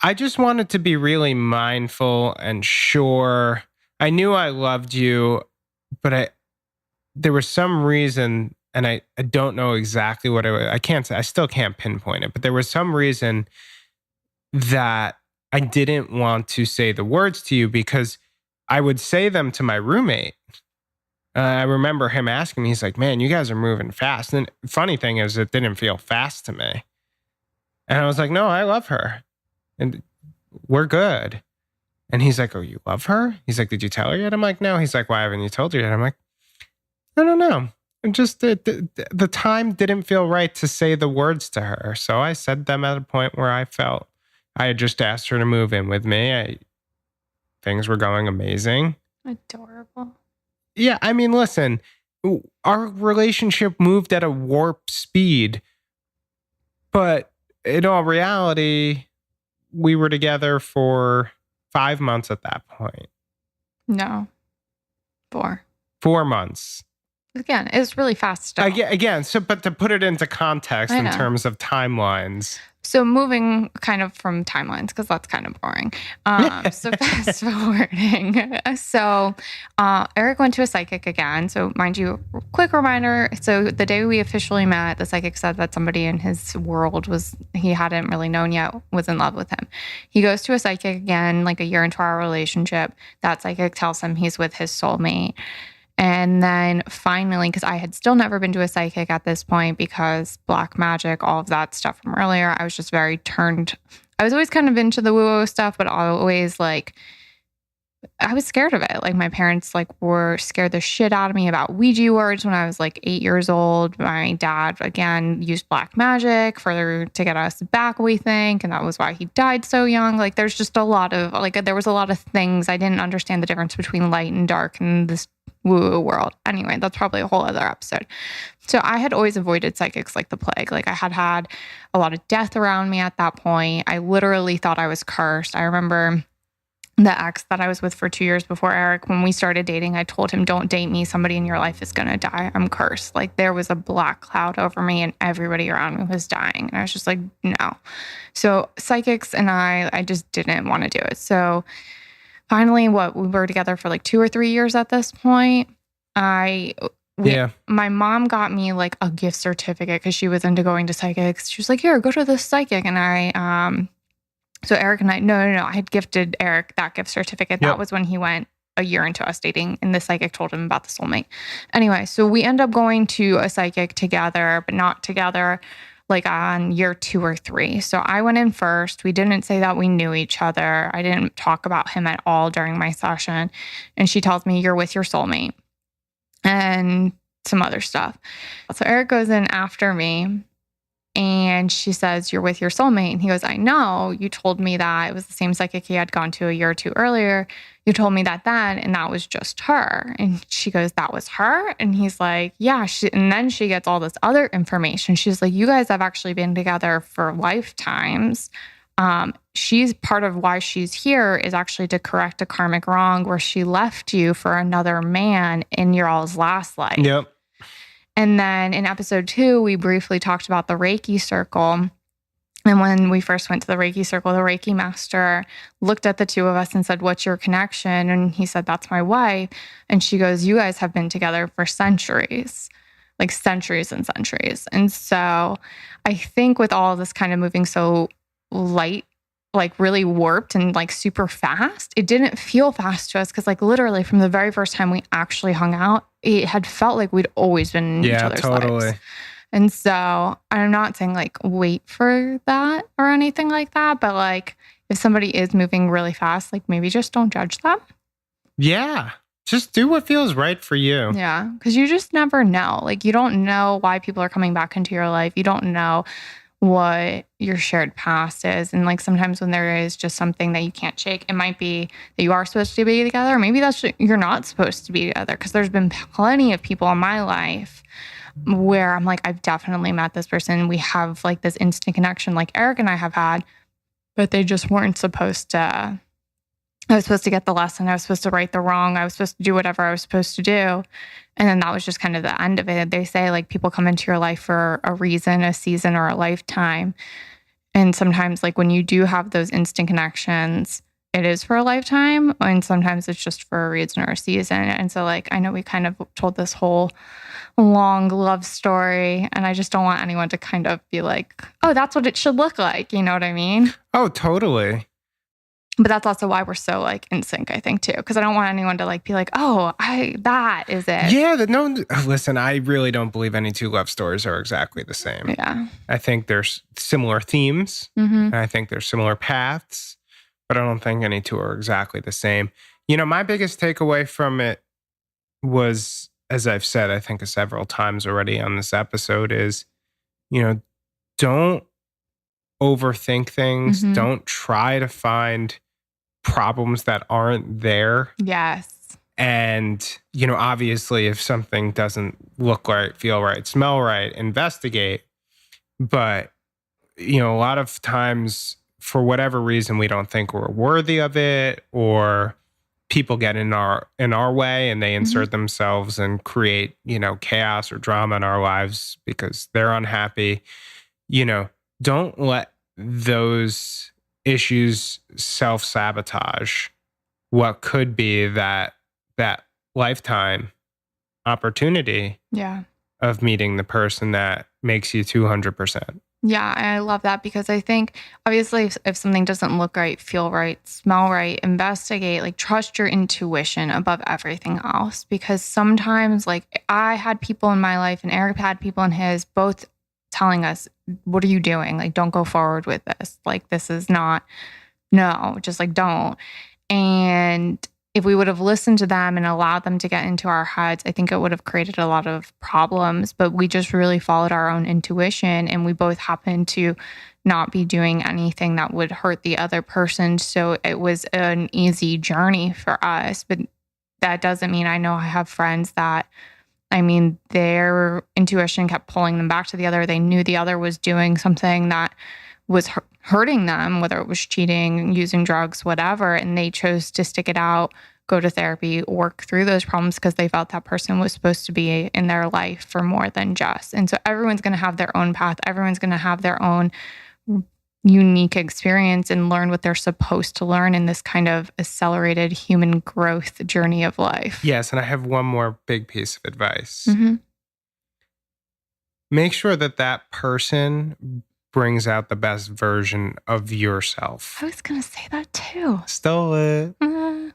I just wanted to be really mindful and sure. I knew I loved you, but there was some reason, and I don't know exactly what it was. I can't say, I still can't pinpoint it, but there was some reason that I didn't want to say the words to you because I would say them to my roommate. I remember him asking me, he's like, man, you guys are moving fast. And the funny thing is, it didn't feel fast to me. And I was like, no, I love her. And we're good. And he's like, oh, you love her? He's like, did you tell her yet? I'm like, no. He's like, why haven't you told her yet? I'm like, I don't know. And just the time didn't feel right to say the words to her. So I said them at a point where I felt I had just asked her to move in with me. Things were going amazing. Adorable. Yeah, I mean, listen, our relationship moved at a warp speed, but in all reality, we were together for 5 months at that point. No. 4. 4 months. Again, it's really fast stuff. Again, so but to put it into context in terms of timelines. So moving kind of from timelines, because that's kind of boring. So fast forwarding. So Eric went to a psychic again. So mind you, quick reminder. So the day we officially met, the psychic said that somebody in his world he hadn't really known yet, was in love with him. He goes to a psychic again, like a year into our relationship. That psychic tells him he's with his soulmate. And then finally, because I had still never been to a psychic at this point because black magic, all of that stuff from earlier, I was just very turned. I was always kind of into the woo-woo stuff, but always like, I was scared of it. Like my parents were scared the shit out of me about Ouija boards when I was like 8 years old. My dad, again, used black magic to get us back, we think. And that was why he died so young. Like there's just a lot of, there was a lot of things. I didn't understand the difference between light and dark in this woo world. Anyway, that's probably a whole other episode. So I had always avoided psychics like the plague. Like I had a lot of death around me at that point. I literally thought I was cursed. I remember the ex that I was with for 2 years before Eric, when we started dating, I told him, don't date me. Somebody in your life is going to die. I'm cursed. Like there was a black cloud over me and everybody around me was dying. And I was just like, no. So psychics and I just didn't want to do it. So finally, we were together for like 2 or 3 years at this point. My mom got me like a gift certificate because she was into going to psychics. She was like, here, go to this psychic. And so Eric and I had gifted Eric that gift certificate. That was when he went a year into us dating and the psychic told him about the soulmate. Anyway, so we end up going to a psychic together, but not together like on year 2 or 3. So I went in first. We didn't say that we knew each other. I didn't talk about him at all during my session. And she tells me, you're with your soulmate and some other stuff. So Eric goes in after me and she says, you're with your soulmate. And he goes, I know. You told me that. It was the same psychic he had gone to a year or 2 earlier. You told me that then, and that was just her. And she goes, that was her? And he's like, yeah. And then she gets all this other information. She's like, you guys have actually been together for lifetimes. She's part of why she's here is actually to correct a karmic wrong where she left you for another man in your all's last life. Yep. And then in episode 2, we briefly talked about the Reiki circle. And when we first went to the Reiki circle, the Reiki master looked at the two of us and said, what's your connection? And he said, that's my wife. And she goes, you guys have been together for centuries, like centuries and centuries. And so I think with all of this kind of moving so light, like really warped and like super fast, it didn't feel fast to us because like literally from the very first time we actually hung out, it had felt like we'd always been in each other's lives. And so I'm not saying like wait for that or anything like that, but like if somebody is moving really fast, like maybe just don't judge them. Yeah. Just do what feels right for you. Yeah. Because you just never know. Like you don't know why people are coming back into your life. You don't know what your shared past is. And like sometimes when there is just something that you can't shake, it might be that you are supposed to be together. Or maybe you're not supposed to be together. Because there's been plenty of people in my life where I'm like, I've definitely met this person. We have like this instant connection like Eric and I have had, but they just weren't supposed to. I was supposed to get the lesson. I was supposed to right the wrong. I was supposed to do whatever I was supposed to do. And then that was just kind of the end of it. They say like people come into your life for a reason, a season, or a lifetime. And sometimes like when you do have those instant connections, it is for a lifetime. And sometimes it's just for a reason or a season. And so like, I know we kind of told this whole long love story and I just don't want anyone to kind of be like, oh, that's what it should look like. You know what I mean? Oh, totally. But that's also why we're so like in sync, I think, too. Because I don't want anyone to like be like, oh, that is it. Yeah, listen, I really don't believe any two love stories are exactly the same. Yeah. I think there's similar themes. Mm-hmm. And I think there's similar paths. but I don't think any two are exactly the same. You know, my biggest takeaway from it was, as I've said, I think several times already on this episode, is, you know, don't overthink things. Mhm. Don't try to find problems that aren't there. Yes. And, you know, obviously, if something doesn't look right, feel right, smell right, investigate. But, you know, a lot of times, for whatever reason, we don't think we're worthy of it, or people get in our way and they Mhm. insert themselves and create, you know, chaos or drama in our lives because they're unhappy. You know, don't let those issues self-sabotage what could be that lifetime opportunity Yeah. of meeting the person that makes you 200%. Yeah, I love that because I think obviously if something doesn't look right, feel right, smell right, investigate, like trust your intuition above everything else. Because sometimes, like, I had people in my life and Eric had people in his, both telling us, what are you doing? Like, don't go forward with this. Like, this is not, no, just like don't. And if we would have listened to them and allowed them to get into our heads, I think it would have created a lot of problems. But we just really followed our own intuition, and we both happened to not be doing anything that would hurt the other person. So it was an easy journey for us. But that doesn't mean, I know I have friends that, I mean, their intuition kept pulling them back to the other. They knew the other was doing something that was hurting them, whether it was cheating, using drugs, whatever. And they chose to stick it out, go to therapy, work through those problems because they felt that person was supposed to be in their life for more than just. And so everyone's going to have their own path. Everyone's going to have their own unique experience and learn what they're supposed to learn in this kind of accelerated human growth journey of life. Yes, and I have one more big piece of advice. Mm-hmm. Make sure that person brings out the best version of yourself. I was going to say that too. Stole it. Mm-hmm.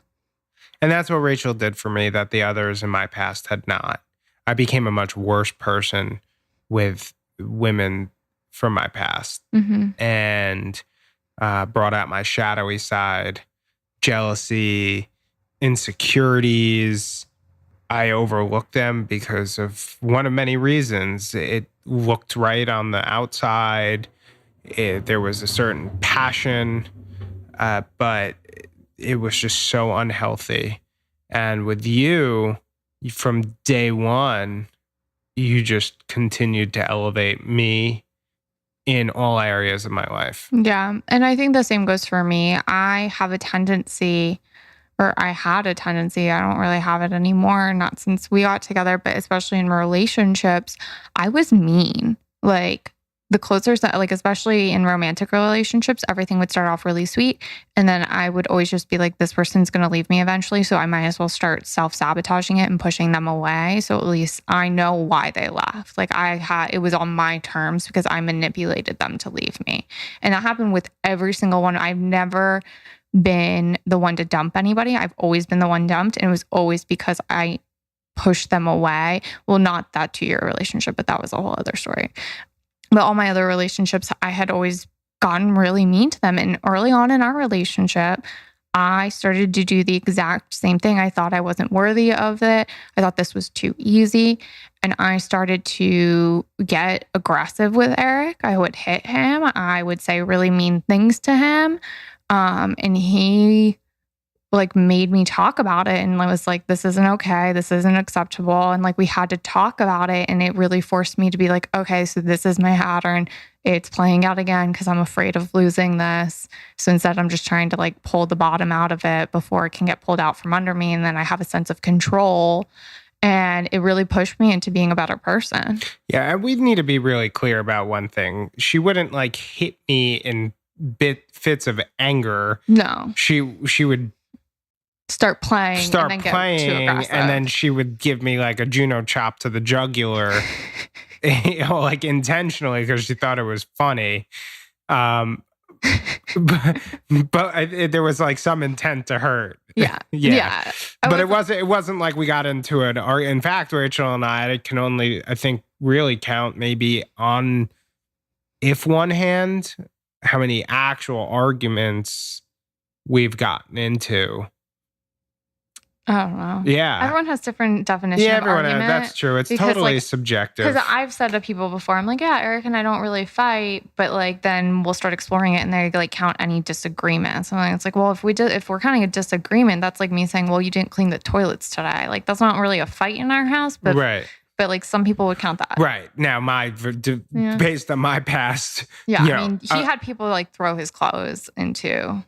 And that's what Rachel did for me that the others in my past had not. I became a much worse person with women from my past, and brought out my shadowy side, jealousy, insecurities. I overlooked them because of one of many reasons. It looked right on the outside. There was a certain passion, but it was just so unhealthy. And with you, from day one, you just continued to elevate me in all areas of my life. Yeah. And I think the same goes for me. I have a tendency, or I had a tendency, I don't really have it anymore, not since we got together, but especially in relationships, I was mean. Like, the closer, like, especially in romantic relationships, everything would start off really sweet. And then I would always just be like, this person's going to leave me eventually. So I might as well start self-sabotaging it and pushing them away. So at least I know why they left. Like, it was on my terms because I manipulated them to leave me. And that happened with every single one. I've never been the one to dump anybody. I've always been the one dumped. And it was always because I pushed them away. Well, not that 2-year relationship, but that was a whole other story. But all my other relationships, I had always gotten really mean to them. And early on in our relationship, I started to do the exact same thing. I thought I wasn't worthy of it. I thought this was too easy. And I started to get aggressive with Eric. I would hit him. I would say really mean things to him. And he like made me talk about it, and I was like, this isn't okay. This isn't acceptable. And like, we had to talk about it. And it really forced me to be like, okay, so this is my pattern. It's playing out again because I'm afraid of losing this. So instead, I'm just trying to like pull the bottom out of it before it can get pulled out from under me. And then I have a sense of control. And it really pushed me into being a better person. Yeah, and we need to be really clear about one thing. She wouldn't like hit me in fits of anger. No. She would start playing and then playing, get too aggressive. And then she would give me like a Juno chop to the jugular, you know, like intentionally because she thought it was funny. But there was like some intent to hurt. Yeah. Yeah. But it wasn't like we got into it. Or in fact, Rachel and I can only, I think, really count maybe on, if one hand, how many actual arguments we've gotten into. I don't know. Yeah. Everyone has different definition of argument. That's true. It's because, totally like, subjective. Because I've said to people before, I'm like, yeah, Eric and I don't really fight, but like then we'll start exploring it and they like count any disagreements. And it's like, well, if we're counting a disagreement, that's like me saying, well, you didn't clean the toilets today. Like that's not really a fight in our house, but right. But like some people would count that. Right. Now, based on my past. Yeah. I mean, he had people like throw his clothes into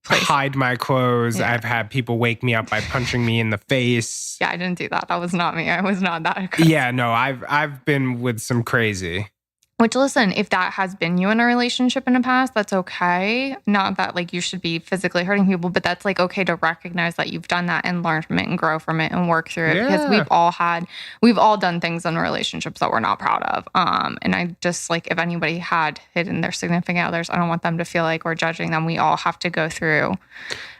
place. Hide my clothes. Yeah. I've had people wake me up by punching me in the face. Yeah, I didn't do that. That was not me. I was not that aggressive. Yeah, no, I've been with some crazy. Which, listen, if that has been you in a relationship in the past, that's okay. Not that like you should be physically hurting people, but that's like okay to recognize that you've done that and learn from it and grow from it and work through it. Yeah. Because we've all done things in relationships that we're not proud of. And I just like, if anybody had hidden their significant others, I don't want them to feel like we're judging them. We all have to go through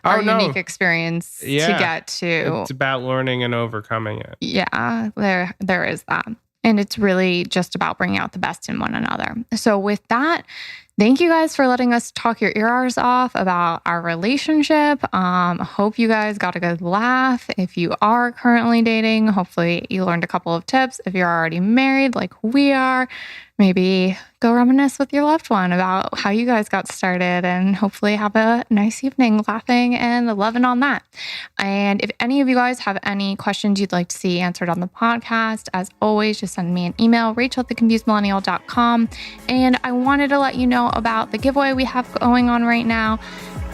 our unique experience to get to. It's about learning and overcoming it. Yeah, there is that. And it's really just about bringing out the best in one another. So with that, thank you guys for letting us talk your ears off about our relationship. Hope you guys got a good laugh. If you are currently dating, hopefully you learned a couple of tips. If you're already married like we are, maybe go reminisce with your loved one about how you guys got started and hopefully have a nice evening laughing and loving on that. And if any of you guys have any questions you'd like to see answered on the podcast, as always, just send me an email, rachel@theconfusedmillennial.com. And I wanted to let you know about the giveaway we have going on right now.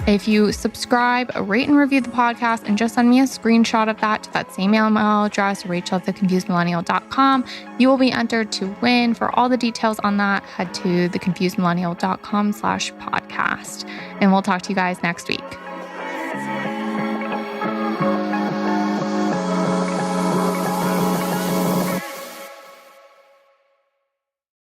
If you subscribe, rate and review the podcast, and just send me a screenshot of that to that same email address, rachel@theconfusedmillennial.com, you will be entered to win. For all the details on that, head to theconfusedmillennial.com/podcast. And we'll talk to you guys next week.